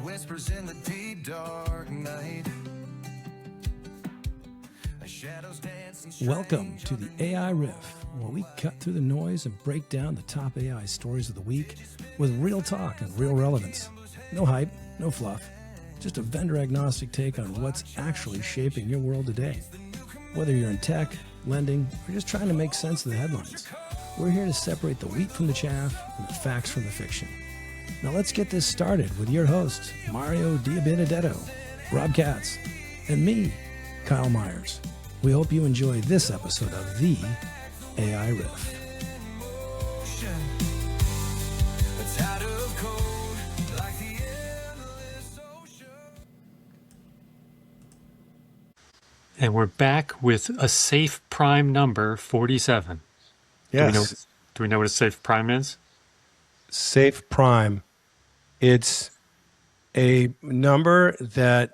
whispers in the deep dark night. Shadows dancing. Welcome to the AI Riff, where we cut through the noise and break down the top AI stories of the week with real talk and real relevance. No hype, no fluff, just a vendor-agnostic take on what's actually shaping your world today. Whether you're in tech, lending, or just trying to make sense of the headlines, we're here to separate the wheat from the chaff and the facts from the fiction. Now let's get this started with your hosts, Mario Diabenedetto, Rob Katz, and me, Kyle Myers. We hope you enjoy this episode of the AI Riff. And we're back with a safe prime number, 47. Yes. Do we know what a safe prime is? Safe prime. It's a number that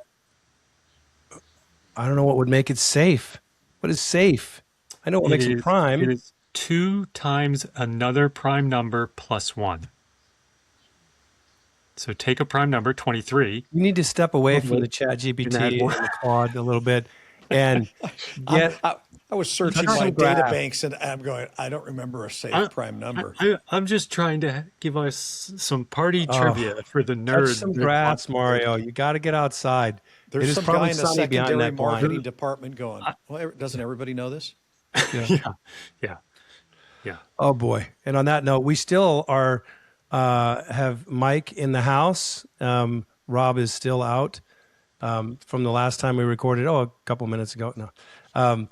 I don't know what would make it safe. What is safe? I know what makes it prime. It is 2 times another prime number plus 1. So take a prime number, 23. You need to step away from the chat GPT and the Claude a little bit and get... I was searching my data banks and I'm going, I don't remember a safe prime number. I'm just trying to give us some party trivia for the nerds. Touch some grass, Mario. You got to get outside. There's some guy in the secondary marketing department going, well, doesn't everybody know this? Yeah. Oh, boy. And on that note, we still are have Mike in the house. Rob is still out from the last time we recorded, a couple minutes ago. No.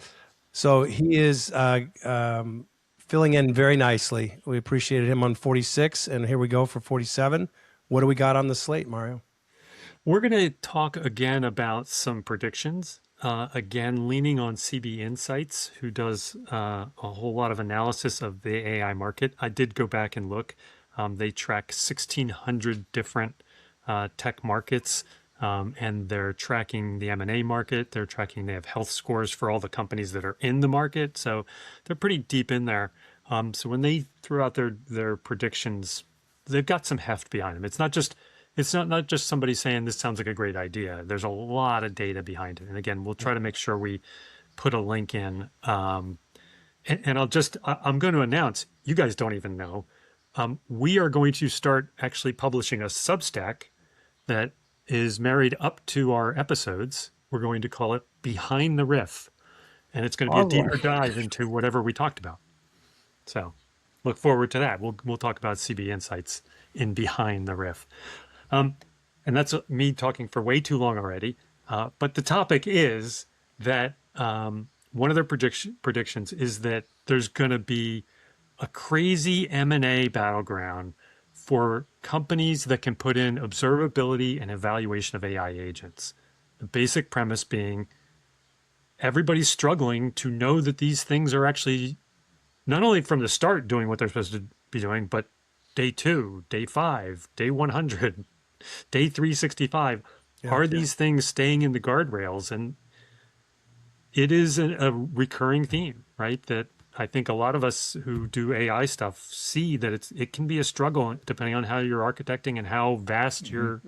So he is filling in very nicely. We appreciated him on 46, and here we go for 47. What do we got on the slate, Mario? We're going to talk again about some predictions, again, leaning on CB Insights, who does a whole lot of analysis of the AI market. I did go back and look. They track 1,600 different tech markets. And they're tracking the M&A market. They have health scores for all the companies that are in the market. So they're pretty deep in there. So when they threw out their predictions, they've got some heft behind them. It's not just somebody saying this sounds like a great idea. There's a lot of data behind it. And again, we'll try to make sure we put a link in. And I'm going to announce, you guys don't even know, we are going to start actually publishing a Substack that is married up to our episodes. We're going to call it Behind the Riff. And it's going to be a deeper dive into whatever we talked about. So look forward to that. We'll talk about CB Insights in Behind the Riff. And that's me talking for way too long already. But the topic is that one of their predictions is that there's going to be a crazy M&A battleground for companies that can put in observability and evaluation of AI agents. The basic premise being everybody's struggling to know that these things are actually not only from the start doing what they're supposed to be doing, but day 2, day 5, day 100, day 365. These things staying in the guardrails? And it is a recurring theme, right? That I think a lot of us who do AI stuff see that it can be a struggle depending on how you're architecting and how vast your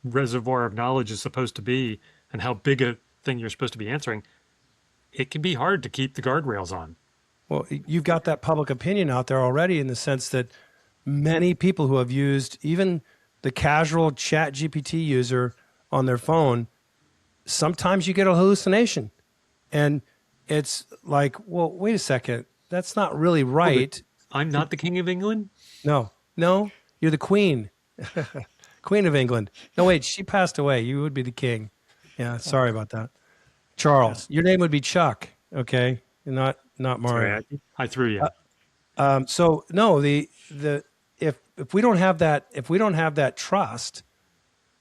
reservoir of knowledge is supposed to be and how big a thing you're supposed to be answering. It can be hard to keep the guardrails on. Well, you've got that public opinion out there already in the sense that many people who have used even the casual chat GPT user on their phone, sometimes you get a hallucination. And it's like, well, wait a second. That's not really right. I'm not the King of England? No, you're the Queen. Queen of England. No, wait, she passed away. You would be the king. Yeah, sorry about that. Charles, your name would be Chuck, okay? Not Mario. Sorry, I threw you. So no, if we don't have that trust,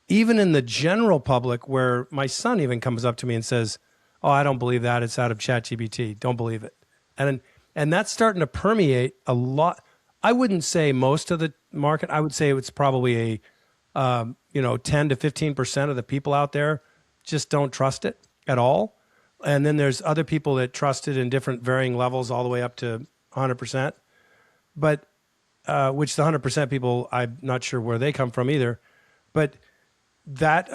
even in the general public, where my son even comes up to me and says, "Oh, I don't believe that. It's out of ChatGPT. Don't believe it." And that's starting to permeate a lot. I wouldn't say most of the market. I would say it's probably a 10 to 15% of the people out there just don't trust it at all. And then there's other people that trust it in different varying levels, all the way up to 100%. But which the 100% people, I'm not sure where they come from either. but that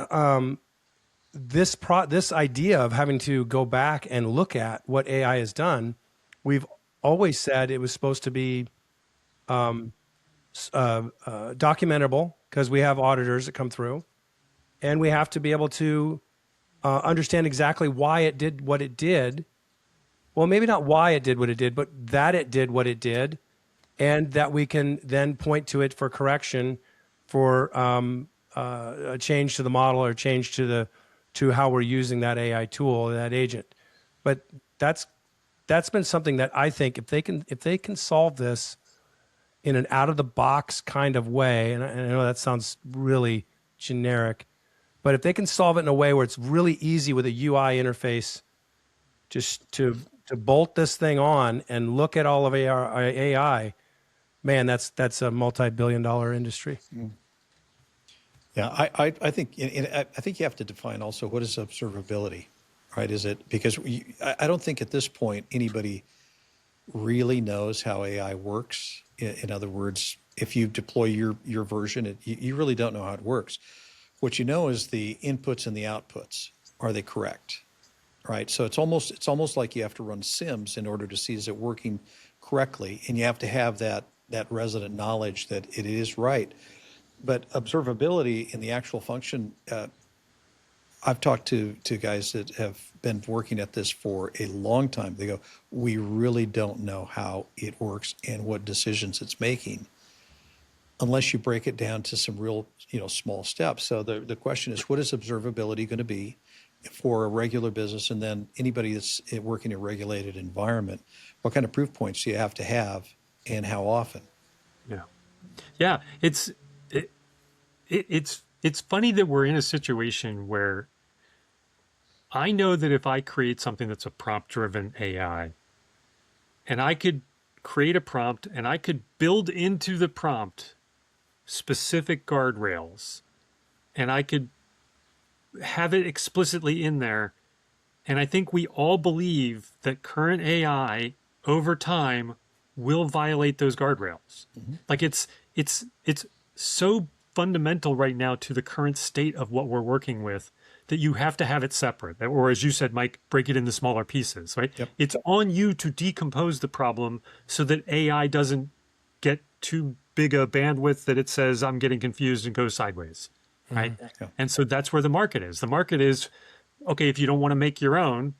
this idea of having to go back and look at what AI has done, we've always said it was supposed to be documentable because we have auditors that come through, and we have to be able to understand exactly why it did what it did. Well, maybe not why it did what it did, but that it did what it did, and that we can then point to it for correction, for a change to the model or change to how we're using that AI tool, that agent. But that's been something that I think if they can solve this in an out of the box kind of way, and I know that sounds really generic, but if they can solve it in a way where it's really easy with a UI interface, just to bolt this thing on and look at all of AI, man, that's a multi-billion-dollar industry. Yeah, I think I think you have to define also what is observability, right? Is it because I don't think at this point anybody really knows how AI works. In other words, if you deploy your version, you really don't know how it works. What you know is the inputs and the outputs. Are they correct? Right. So it's almost like you have to run sims in order to see is it working correctly, and you have to have that resident knowledge that it is right. But observability in the actual function, I've talked to guys that have been working at this for a long time. They go, we really don't know how it works and what decisions it's making unless you break it down to some real, small steps. So the question is, what is observability going to be for a regular business, and then anybody that's working in a regulated environment? What kind of proof points do you have to have, and how often? Yeah. It's funny that we're in a situation where I know that if I create something that's a prompt-driven AI, and I could create a prompt and I could build into the prompt specific guardrails, and I could have it explicitly in there. And I think we all believe that current AI over time will violate those guardrails. Mm-hmm. Like it's so fundamental right now to the current state of what we're working with that you have to have it separate. Or as you said, Mike, break it into smaller pieces, right? Yep. It's on you to decompose the problem so that AI doesn't get too big a bandwidth that it says, I'm getting confused and goes sideways, right? Mm-hmm. Yeah. And so that's where the market is. The market is, okay, if you don't want to make your own,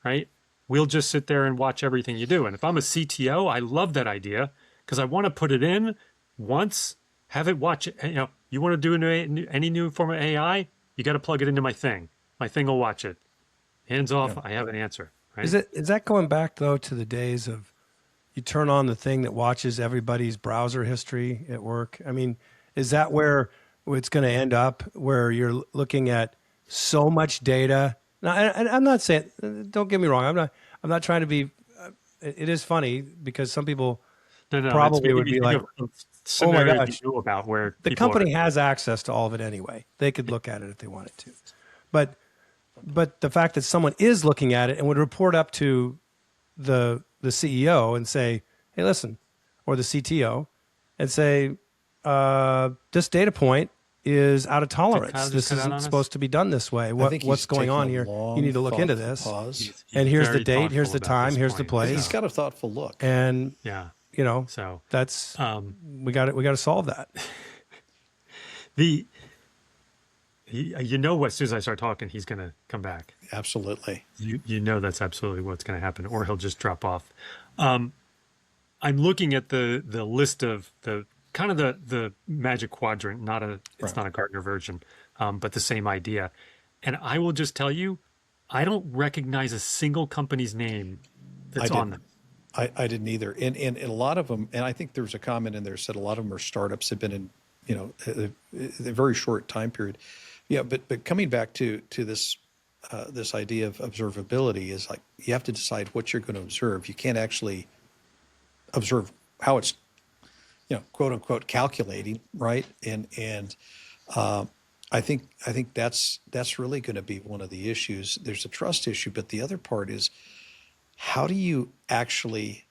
right, we'll just sit there and watch everything you do. And if I'm a CTO, I love that idea because I want to put it in once, have it watch it. You want to do any new form of AI, you got to plug it into my thing. My thing will watch it. Hands off, yeah. I have an answer. Right? Is that going back, though, to the days of you turn on the thing that watches everybody's browser history at work? I mean, is that where it's going to end up, where you're looking at so much data? Now, I'm not saying, don't get me wrong, I'm not trying to be, it is funny because some people probably would be like, oh my gosh, about where the company has access to all of it anyway. They could look at it if they wanted to. But the fact that someone is looking at it and would report up to the CEO and say, hey, listen, or the CTO, and say, this data point is out of tolerance. This isn't supposed to be done this way. What's going on here? You need to look into this. And here's the date, here's the time, here's the place. He's got a thoughtful look. And yeah. So that's we got to solve that. As soon as I start talking, he's going to come back. Absolutely. That's absolutely what's going to happen, or he'll just drop off. I'm looking at the list of the kind of the magic quadrant. It's not a Gartner version, but the same idea. And I will just tell you, I don't recognize a single company's name that's on them. I didn't either. And a lot of them, and I think there's a comment in there that said a lot of them are startups, have been in, a very short time period. Yeah, but coming back to this this idea of observability is like you have to decide what you're going to observe. You can't actually observe how it's, quote unquote calculating, right? And I think that's really going to be one of the issues. There's a trust issue, but the other part is, how do you actually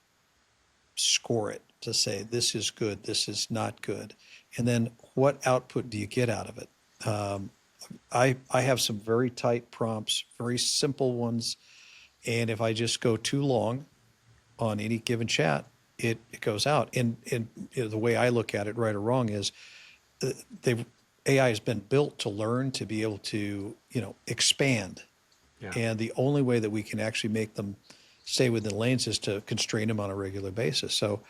score it to say this is good, this is not good? And then what output do you get out of it? I have some very tight prompts, very simple ones, and if I just go too long on any given chat, it goes out. And the way I look at it, right or wrong, is they AI has been built to learn, to be able to expand, Yeah. and the only way that we can actually make them stay within lanes is to constrain them on a regular basis. So,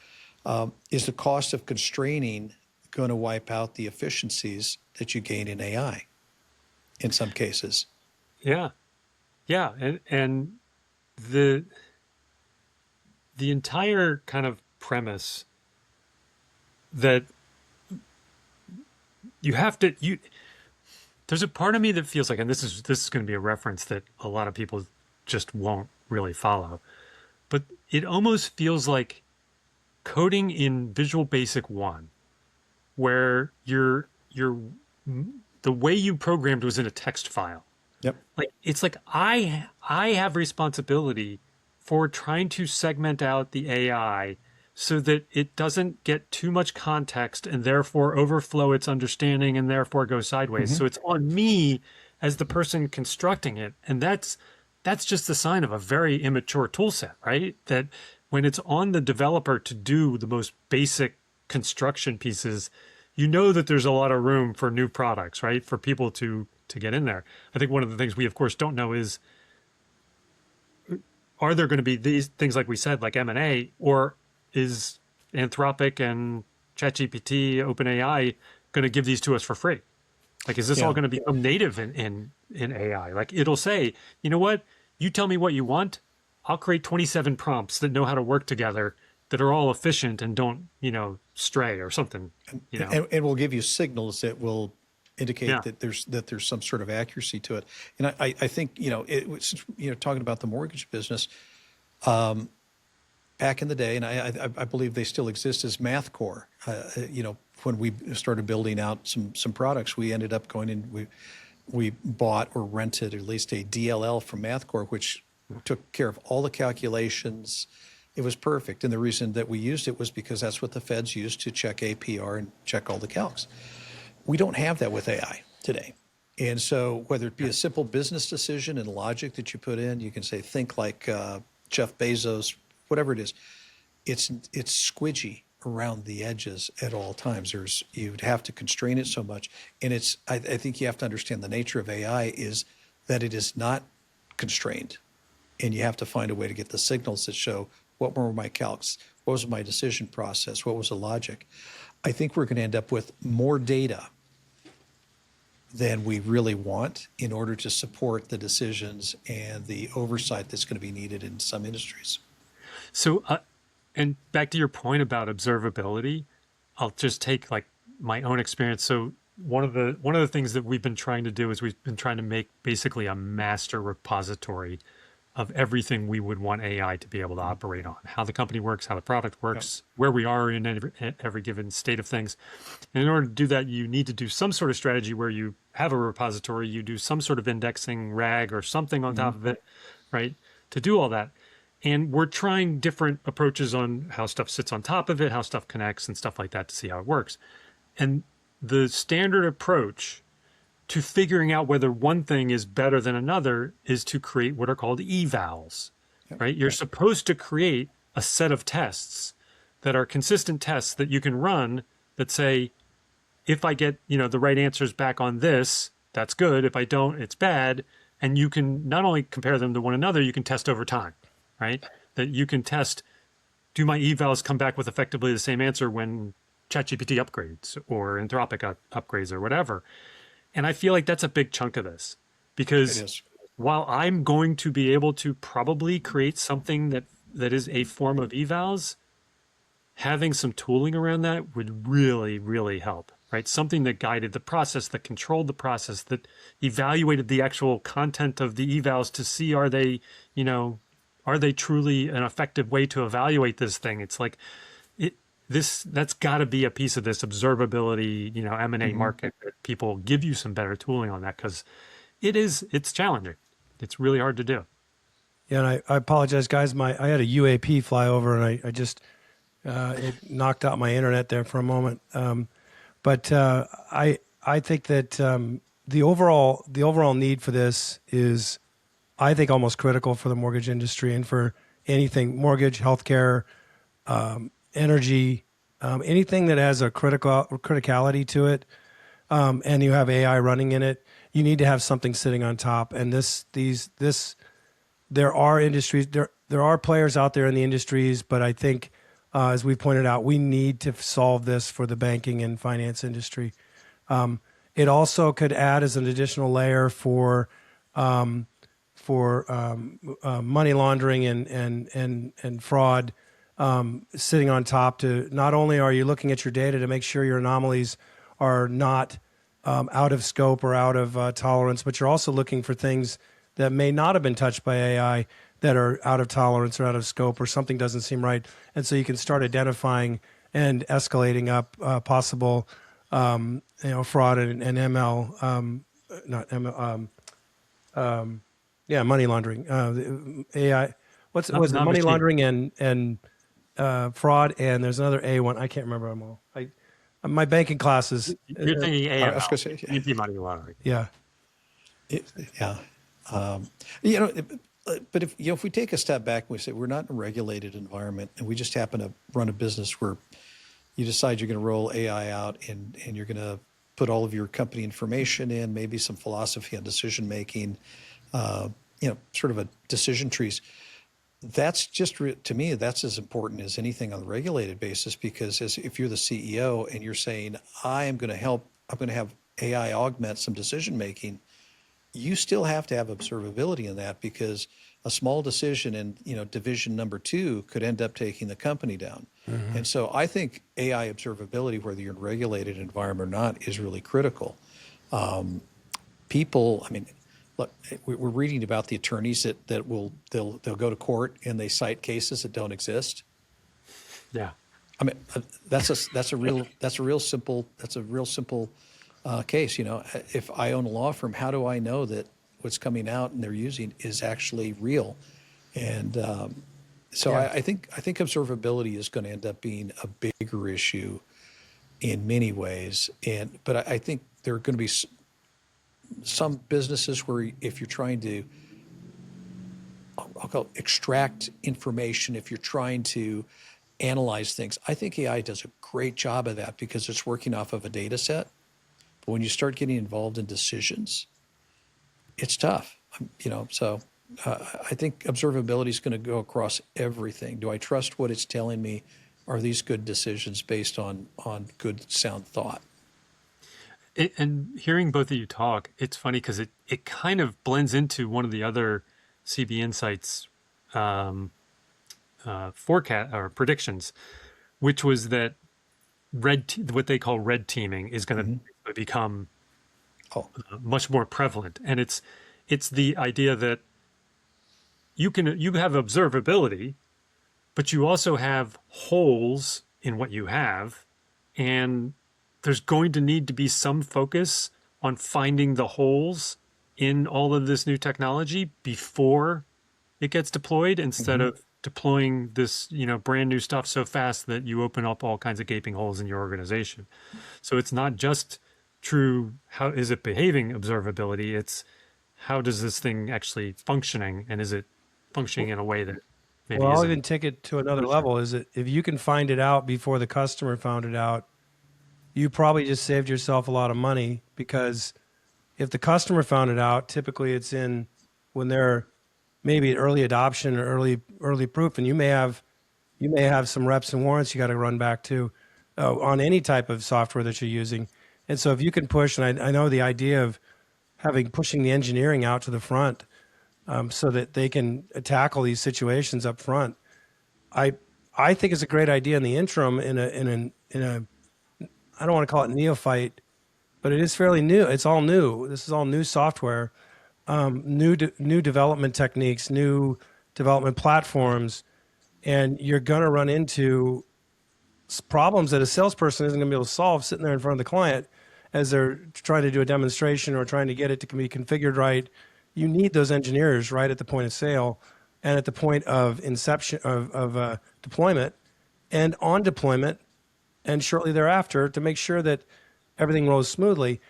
is the cost of constraining going to wipe out the efficiencies that you gain in AI? In some cases, Yeah. Yeah. And the entire kind of premise that you have to there's a part of me that feels like, and this is going to be a reference that a lot of people just won't really follow, but it almost feels like coding in Visual Basic 1, where the way you programmed was in a text file. yep. Like, it's like I have responsibility for trying to segment out the AI so that it doesn't get too much context and therefore overflow its understanding and therefore go sideways. So it's on me as the person constructing it. And that's just the sign of a very immature tool set, right? That when it's on the developer to do the most basic construction pieces, you know that there's a lot of room for new products, right? For people to get in there. I think one of the things we, of course, don't know is, are there going to be these things, like we said, like M&A, or is Anthropic and ChatGPT, OpenAI, going to give these to us for free? Like, is this all going to become native in AI? Like, it'll say, you know what? You tell me what you want. I'll create 27 prompts that know how to work together, that are all efficient and don't, stray or something. And we'll give you signals that will indicate Yeah. that there's some sort of accuracy to it. And I think since talking about the mortgage business, back in the day, and I believe they still exist as MathCore. When we started building out some products, we ended up going in. We bought or rented at least a DLL from MathCore, which took care of all the calculations. It was perfect. And the reason that we used it was because that's what the feds used to check APR and check all the calcs. We don't have that with AI today. And so whether it be a simple business decision and logic that you put in, you can say, think like Jeff Bezos, whatever it is. It's squidgy around the edges at all times. You'd have to constrain it so much. And I think you have to understand the nature of AI is that it is not constrained. And you have to find a way to get the signals that show what were my calcs, what was my decision process, what was the logic. I think we're going to end up with more data than we really want in order to support the decisions and the oversight that's going to be needed in some industries. So, and back to your point about observability, I'll just take like my own experience. So one of the things that we've been trying to do is we've been trying to make basically a master repository of everything we would want AI to be able to operate on, how the company works, how the product works, where we are in every given state of things. And in order to do that, you need to do some sort of strategy where you have a repository, you do some sort of indexing, RAG, or something on top of it, right, to do all that. And we're trying different approaches on how stuff sits on top of it, how stuff connects and stuff like that to see how it works. And the standard approach to figuring out whether one thing is better than another is to create what are called evals, right? You're supposed to create a set of tests that are consistent tests that you can run that say, if I get, the right answers back on this, that's good. If I don't, it's bad. And you can not only compare them to one another, you can test over time, right? That you can test, do my evals come back with effectively the same answer when ChatGPT upgrades or Anthropic upgrades or whatever? And I feel like that's a big chunk of this, because while I'm going to be able to probably create something that is a form of evals, having some tooling around that would really, really help, right? Something that guided the process, that controlled the process, that evaluated the actual content of the evals to see, are they truly an effective way to evaluate this thing? It's like, that's got to be a piece of this observability, M&A market, that people give you some better tooling on that, because it's challenging. It's really hard to do. Yeah, and I apologize, guys. I had a UAP fly over, and I just it knocked out my internet there for a moment. But I I think that the overall need for this is, I think, almost critical for the mortgage industry and for anything mortgage, healthcare, energy, anything that has a criticality to it, and you have AI running in it. You need to have something sitting on top. And there are industries, there are players out there in the industries, but I think, as we pointed out, we need to solve this for the banking and finance industry. It also could add as an additional layer for money laundering and fraud, sitting on top. To not only are you looking at your data to make sure your anomalies are not out of scope or out of tolerance, but you're also looking for things that may not have been touched by AI that are out of tolerance or out of scope, or something doesn't seem right. And so you can start identifying and escalating up possible fraud and ML, not ML, money laundering. AI, was it money machine. laundering and fraud, and there's another A one. I can't remember them all. My banking classes. You're thinking I was AML, gonna say, anti-money laundering. Yeah. Yeah. But if we take a step back and we say we're not in a regulated environment and we just happen to run a business where you decide you're going to roll AI out and you're going to put all of your company information in, maybe some philosophy on decision making, sort of a decision trees. That's just, to me, that's as important as anything on the regulated basis, because if you're the CEO and you're saying, I'm going to have AI augment some decision making, you still have to have observability in that, because a small decision in division number 2 could end up taking the company down. And so I think AI observability, whether you're in a regulated environment or not, is really critical. Look, we're reading about the attorneys that they'll go to court and they cite cases that don't exist. Yeah. I mean, that's a real simple case. If I own a law firm, how do I know that what's coming out and they're using is actually real? And I think observability is going to end up being a bigger issue in many ways. But I think there are going to be some businesses where, if you're trying to, I'll call it, extract information, if you're trying to analyze things, I think AI does a great job of that because it's working off of a data set. But when you start getting involved in decisions, it's tough. So I think observability is going to go across everything. Do I trust what it's telling me? Are these good decisions based on good, sound thought? And hearing both of you talk, it's funny because it kind of blends into one of the other CB Insights forecast or predictions, which was that what they call red teaming is going to become much more prevalent. And it's the idea that you have observability, but you also have holes in what you have, and there's going to need to be some focus on finding the holes in all of this new technology before it gets deployed, instead of deploying this, brand new stuff so fast that you open up all kinds of gaping holes in your organization. So it's not just true, how is it behaving observability, it's how does this thing actually functioning, and is it functioning in a way that maybe Well, I'll isn't. even take it to another level. Is that if you can find it out before the customer found it out, you probably just saved yourself a lot of money, because if the customer found it out, typically it's when they're maybe at early adoption or early proof, and you may have some reps and warrants you got to run back to on any type of software that you're using. And so if you can push, and I know the idea of pushing the engineering out to the front, so that they can tackle these situations up front, I think it's a great idea in the interim, in a I don't want to call it neophyte, but it is fairly new. It's all new. This is all new software, new development techniques, new development platforms, and you're going to run into problems that a salesperson isn't going to be able to solve sitting there in front of the client as they're trying to do a demonstration or trying to get it to be configured right. You need those engineers right at the point of sale and at the point of inception of deployment and on deployment and shortly thereafter, to make sure that everything rolls smoothly.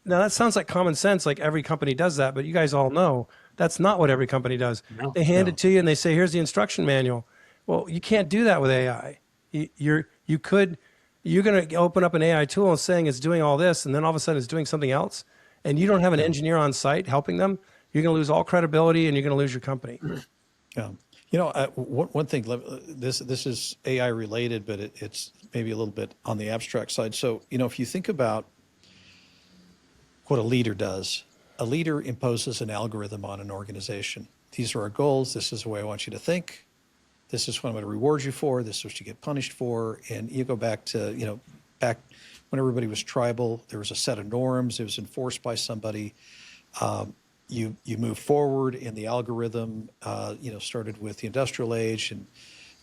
Now that sounds like common sense, like every company does that, but you guys all know that's not what every company does. No. They hand it to you and they say, here's the instruction manual. Well, you can't do that with AI. You're going to open up an AI tool and saying it's doing all this, and then all of a sudden it's doing something else, and you don't have an engineer on site helping them. You're going to lose all credibility, and you're going to lose your company. Yeah. You know, one thing, this is AI related, but it's maybe a little bit on the abstract side. So, you know, if you think about what a leader does, a leader imposes an algorithm on an organization. These are our goals. This is the way I want you to think. This is what I'm going to reward you for. This is what you get punished for. And you go back to, you know, back when everybody was tribal, there was a set of norms. It was enforced by somebody. You move forward in the algorithm, you know, started with the industrial age, and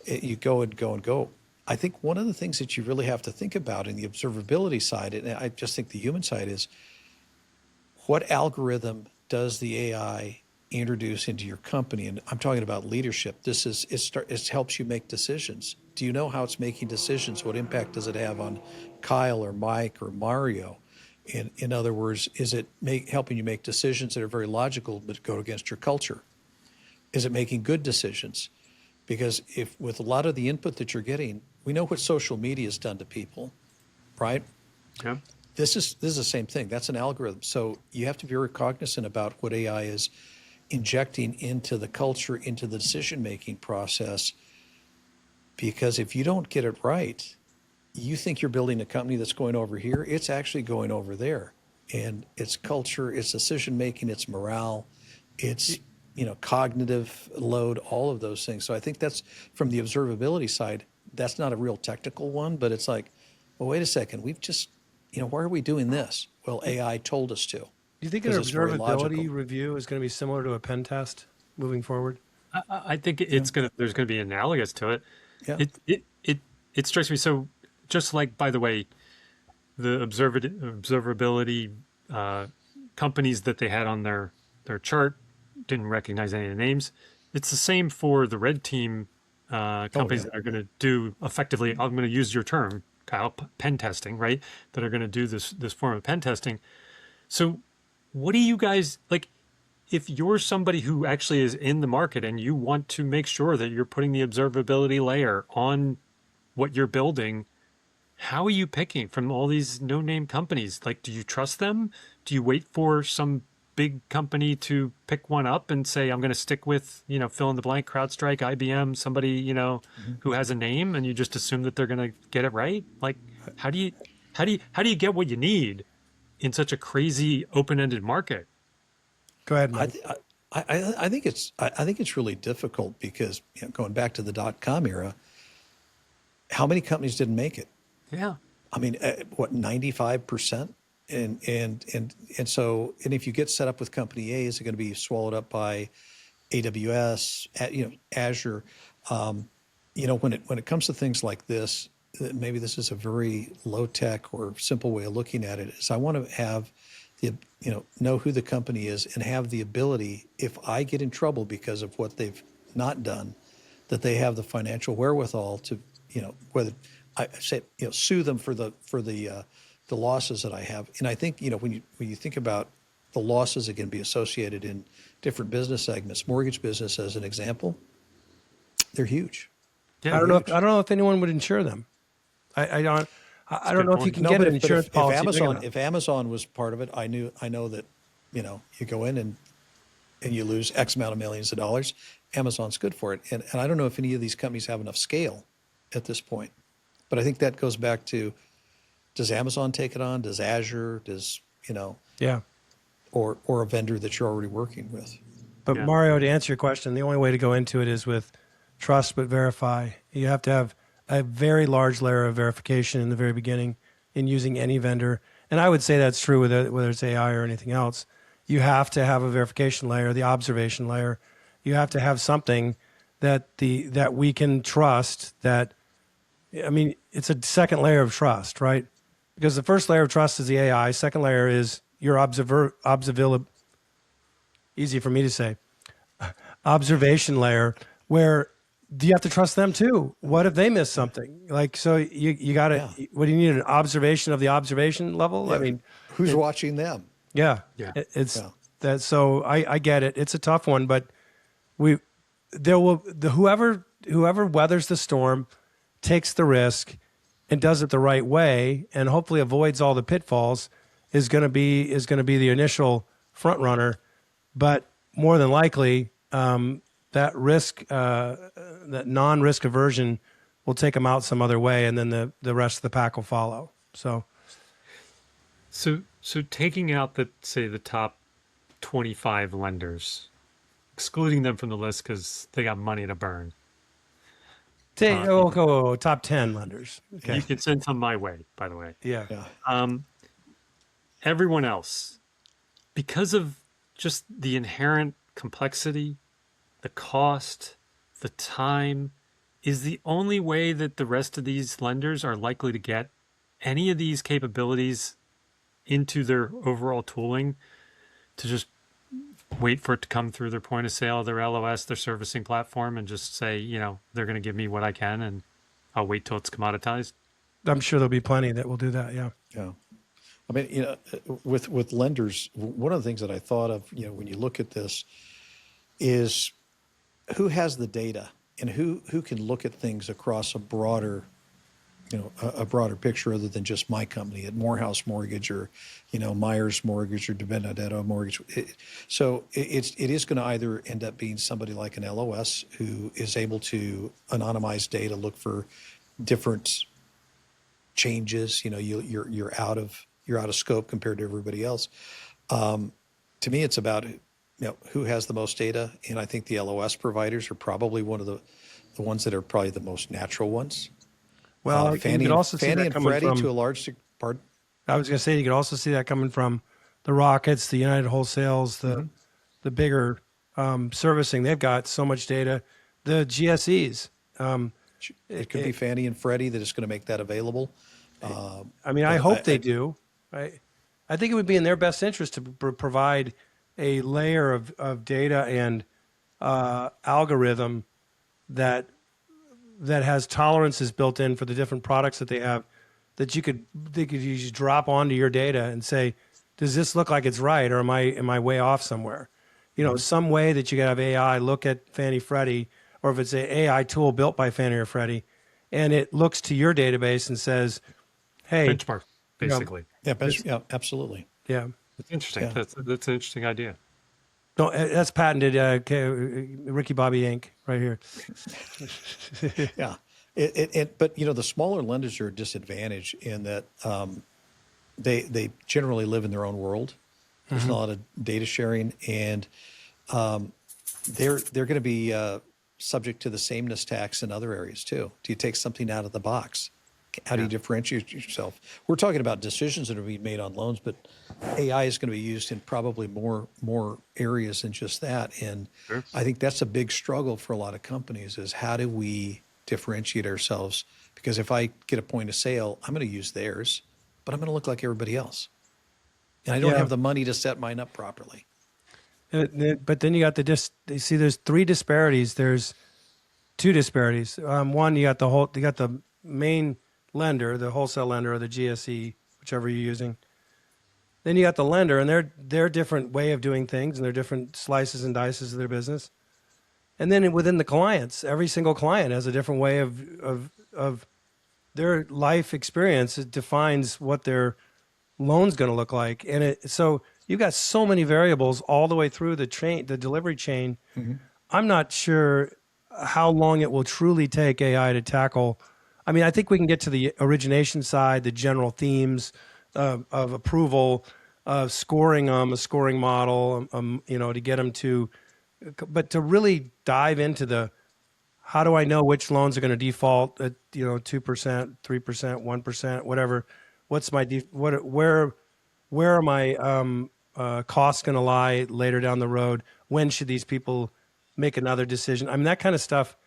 you go and go and go. I think one of the things that you really have to think about in the observability side, and I just think the human side, is what algorithm does the AI introduce into your company? And I'm talking about leadership. It helps you make decisions. Do you know how it's making decisions? What impact does it have on Kyle or Mike or Mario? In other words, is it helping you make decisions that are very logical but go against your culture? Is it making good decisions? Because if with a lot of the input that you're getting, we know what social media has done to people, right? Yeah. This is the same thing. That's an algorithm. So you have to be very cognizant about what AI is injecting into the culture, into the decision-making process. Because if you don't get it right, you think you're building a company that's going over here. It's actually going over there. And it's culture, it's decision-making, it's morale, it's, you know, cognitive load, all of those things. So I think that's, from the observability side, that's not a real technical one, but it's like, well, wait a second, we've just, you know, why are we doing this? Well, AI told us to. Do you think an observability review is going to be similar to a pen test moving forward? I think there's going to be analogous to it. Yeah. It strikes me. So just like, by the way, the observability companies that they had on their chart didn't recognize any of the names. It's the same for the red team companies that are going to do effectively, I'm going to use your term, Kyle, pen testing, right? That are going to do this form of pen testing. So what do you guys, like, if you're somebody who actually is in the market and you want to make sure that you're putting the observability layer on what you're building, how are you picking from all these no-name companies? Like, do you trust them? Do you wait for some big company to pick one up and say, I'm going to stick with, you know, fill in the blank, CrowdStrike, IBM, somebody, you know, who has a name, and you just assume that they're going to get it right? Like, how do you get what you need in such a crazy open-ended market? Go ahead, Mike. I think it's really difficult because, you know, going back to the .com era, how many companies didn't make it? Yeah. I mean, what, 95%? And so if you get set up with company A, is it going to be swallowed up by AWS, you know, Azure? You know, when it comes to things like this, maybe this is a very low tech or simple way of looking at it, is I want to have know who the company is and have the ability, if I get in trouble because of what they've not done, that they have the financial wherewithal to, you know, whether I say, you know, sue them for the losses that I have. And I think, you know, when you think about the losses that can be associated in different business segments, mortgage business as an example, they're huge. Yeah, I don't know if anyone would insure them. I don't know if you can get an insurance policy. If Amazon was part of it, I know that, you know, you go in and you lose X amount of millions of dollars. Amazon's good for it. And I don't know if any of these companies have enough scale at this point. But I think that goes back to, does Amazon take it on? Does Azure? Does, you know, Yeah. or a vendor that you're already working with? But Yeah. Mario, to answer your question, the only way to go into it is with trust but verify. You have to have a very large layer of verification in the very beginning in using any vendor. And I would say that's true whether it's AI or anything else. You have to have a verification layer, the observation layer. You have to have something that we can trust. That, I mean, it's a second layer of trust, right? Because the first layer of trust is the AI. Second layer is your observability. Easy for me to say. Observation layer, where do you have to trust them too? What if they miss something? Like, so you got to, what do you need? An observation of the observation level? Yeah. I mean, Who's watching them? Yeah, Yeah. it's Yeah. that. So I get it. It's a tough one, but we there will whoever weathers the storm, takes the risk, and does it the right way, and hopefully avoids all the pitfalls, is going to be the initial front runner. But more than likely, that that non-risk aversion will take them out some other way, and then the rest of the pack will follow. So So taking out the top 25 lenders, excluding them from the list because they got money to burn. take top 10 lenders. Okay. You can send some my way, by the way. Yeah. Yeah. Everyone else, because of just the inherent complexity, the cost, the time, is the only way that the rest of these lenders are likely to get any of these capabilities into their overall tooling to just wait for it to come through their point of sale, their LOS, their servicing platform, and just say, they're going to give me what I can and I'll wait till it's commoditized. I'm sure there'll be plenty that will do that. Yeah. Yeah. I mean, with lenders, one of the things that I thought of, when you look at this, is who has the data and who can look at things across a broader, a broader picture other than just my company at Morehouse Mortgage or, Myers Mortgage or DiBenedetto Mortgage. It is going to either end up being somebody like an LOS who is able to anonymize data, look for different changes. You're out of scope compared to everybody else. To me, it's about who has the most data, and I think the LOS providers are probably one of the ones that are probably the most natural ones. Well, you Fannie could also see Fannie that and coming Freddie from, to a large part. I was going to say, you could also see that coming from the Rockets, the United Wholesales, the bigger servicing. They've got so much data. The GSEs. It could be Fannie and Freddie that is going to make that available. I mean, I hope they do. I think it would be in their best interest to provide a layer of data and algorithm that has tolerances built in for the different products that they have, that they could just drop onto your data and say, does this look like it's right, or am I way off somewhere? Some way that you could have AI look at Fannie Freddie, or if it's an AI tool built by Fannie or Freddie, and it looks to your database and says, hey, Benchmark, basically. Yeah, absolutely. yeah. It's interesting. Yeah. That's an interesting idea. No, that's patented. Ricky Bobby Inc. right here. Yeah. But the smaller lenders are a disadvantage in that they generally live in their own world. There's not a lot of data sharing, and they're going to be subject to the sameness tax in other areas too. Do you take something out of the box? How do you differentiate yourself? We're talking about decisions that are being made on loans, but AI is going to be used in probably more areas than just that. And Sure. I think that's a big struggle for a lot of companies, is how do we differentiate ourselves? Because if I get a point of sale, I'm going to use theirs, but I'm going to look like everybody else. And I don't Yeah. have the money to set mine up properly. But then you got there's three disparities. There's two disparities. One, you got the main lender, the wholesale lender, or the GSE, whichever you're using. Then you got the lender, and their different way of doing things, and their different slices and dices of their business. And then within the clients, every single client has a different way of their life experience. It defines what their loan's going to look like, and so you've got so many variables all the way through the delivery chain. I'm not sure how long it will truly take AI to tackle. I mean, I think we can get to the origination side, the general themes of approval, scoring a scoring model, to get them to, but to really dive into how do I know which loans are going to default at 2%, 3%, 1%, whatever. What's my where are my costs going to lie later down the road? When should these people make another decision? I mean, that kind of stuff.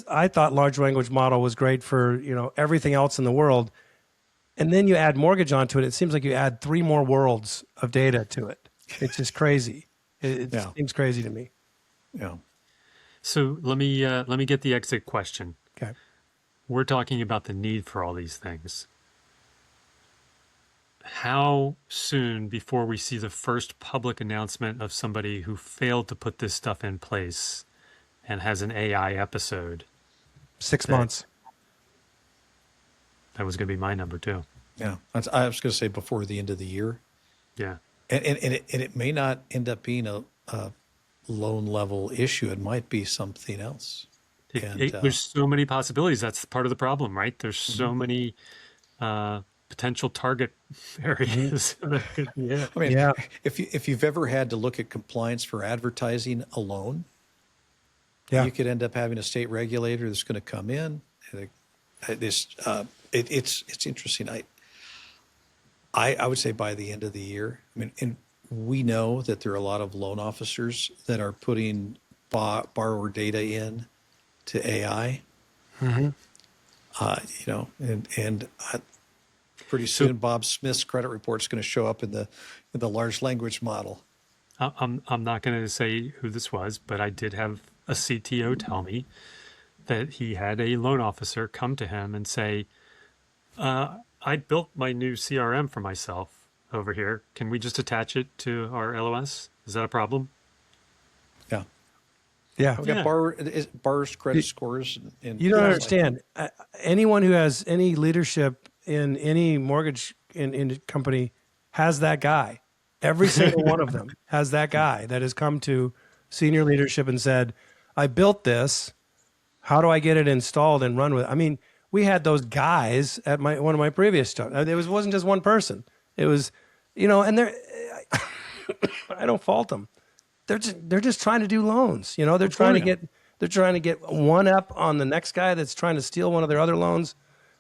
I thought large language model was great for everything else in the world, and then you add mortgage onto it. It seems like you add 3 more worlds of data to it. It's just crazy. It Yeah. seems crazy to me. Yeah. So let me get the exit question. Okay. We're talking about the need for all these things. how soon before we see the first public announcement of somebody who failed to put this stuff in place and has an AI episode? 6 That- months. That was going to be my number too. Yeah, I was going to say before the end of the year, Yeah. and it may not end up being a loan level issue. It might be something else. There's so many possibilities. That's part of the problem, right? There's so many potential target areas. that could be it. I mean, Yeah. if you've ever had to look at compliance for advertising alone, Yeah. you could end up having a state regulator that's going to come in. It's interesting. I would say by the end of the year. I mean, and we know that there are a lot of loan officers that are putting borrower data in to AI. You know, and pretty soon Bob Smith's credit report is going to show up in the large language model. I'm not going to say who this was, but I did have a CTO tell me that he had a loan officer come to him and say, I built my new CRM for myself over here. Can we just attach it to our LOS? Is that a problem? Yeah. Yeah. We've got borrowers' credit scores. And You don't things like understand. Anyone who has any leadership in any mortgage in company has that guy. Every single one of them has that guy that has come to senior leadership and said, I built this. How do I get it installed and run with it? I mean, we had those guys at one of my previous jobs. It wasn't just one person. It was, you know, and I don't fault them. They're just trying to do loans. You know, they're trying to get one up on the next guy that's trying to steal one of their other loans.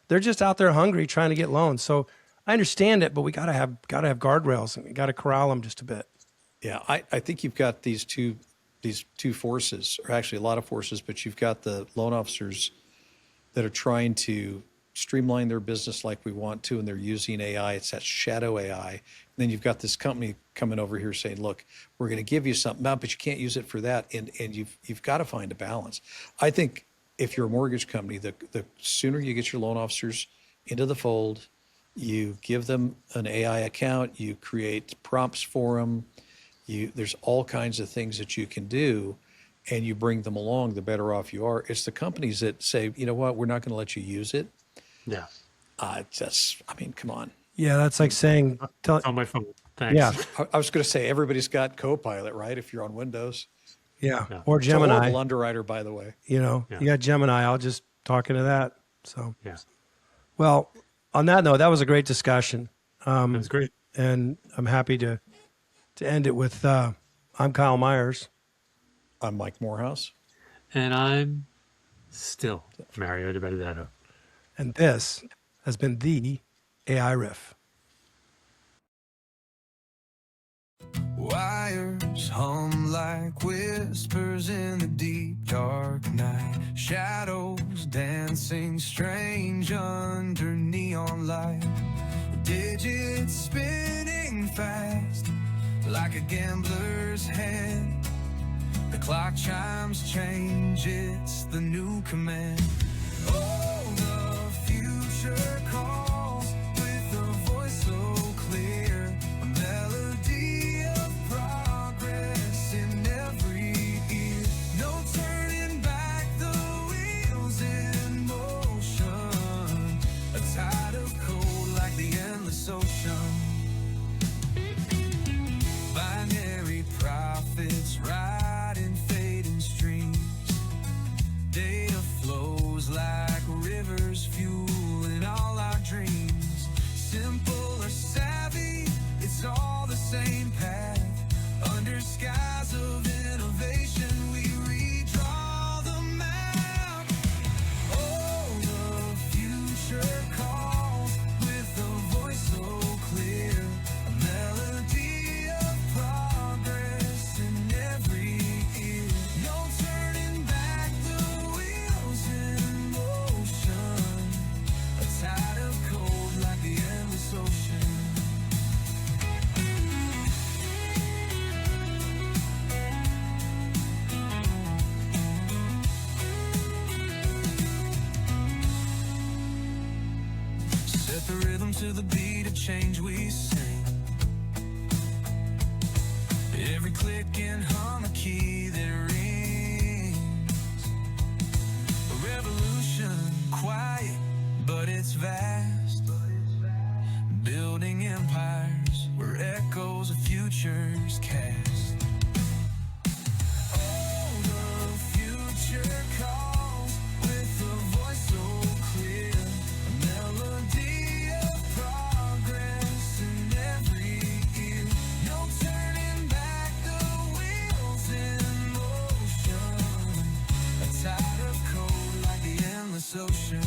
They're just out there hungry trying to get loans. So I understand it, but we gotta have guardrails and we gotta corral them just a bit. Yeah, I think you've got these two forces, or actually a lot of forces, but you've got the loan officers that are trying to streamline their business like we want to, and they're using AI. It's that shadow AI. And then you've got this company coming over here saying, look, we're going to give you something, but you can't use it for that. And you've got to find a balance. I think if you're a mortgage company, the sooner you get your loan officers into the fold, you give them an AI account, you create prompts for them, there's all kinds of things that you can do, and you bring them along, the better off you are. It's the companies that say, you know what, we're not going to let you use it. Yeah. I mean, come on. Yeah, that's like saying, On my phone. Thanks. yeah, I was going to say, everybody's got Copilot, right? If you're on Windows. yeah, Yeah. or It's a horrible Gemini. underwriter, by the way. You know, Yeah. you got Gemini. I'll just talk into that. So, Yeah. well, on that note, that was a great discussion, That was great. and I'm happy to end it with I'm Kyle Myers. I'm Mike Morehouse. And I'm still Mario de Benedetto. And this has been the AI Riff. Wires hum like whispers in the deep dark night. Shadows dancing strange under neon light. Digits spinning fast like a gambler's hand. The clock chimes change, it's the new command. Oh, the future calls with a voice so clear. A melody of progress in every ear. No turning back, the wheels in motion. A tide of cold like the endless ocean. Binary prophets riding fading streams. Data flows like rivers fueling all our dreams. Simple or savvy, it's all the same path. Under skies of innovation, we redraw the map. Oh, the future calls with a voice so clear. A melody of progress in every ear. No turning back, the wheels in motion. A tide of cold like the endless ocean. Set the rhythm to the beat of change we sing. Every click and hum a key that rings. A revolution, quiet, but it's vast. Building empires where echoes of futures cast. Oh, the future calls with a voice so clear. A melody of progress in every ear. No turning back, the wheels in motion. A tide of code like the endless ocean.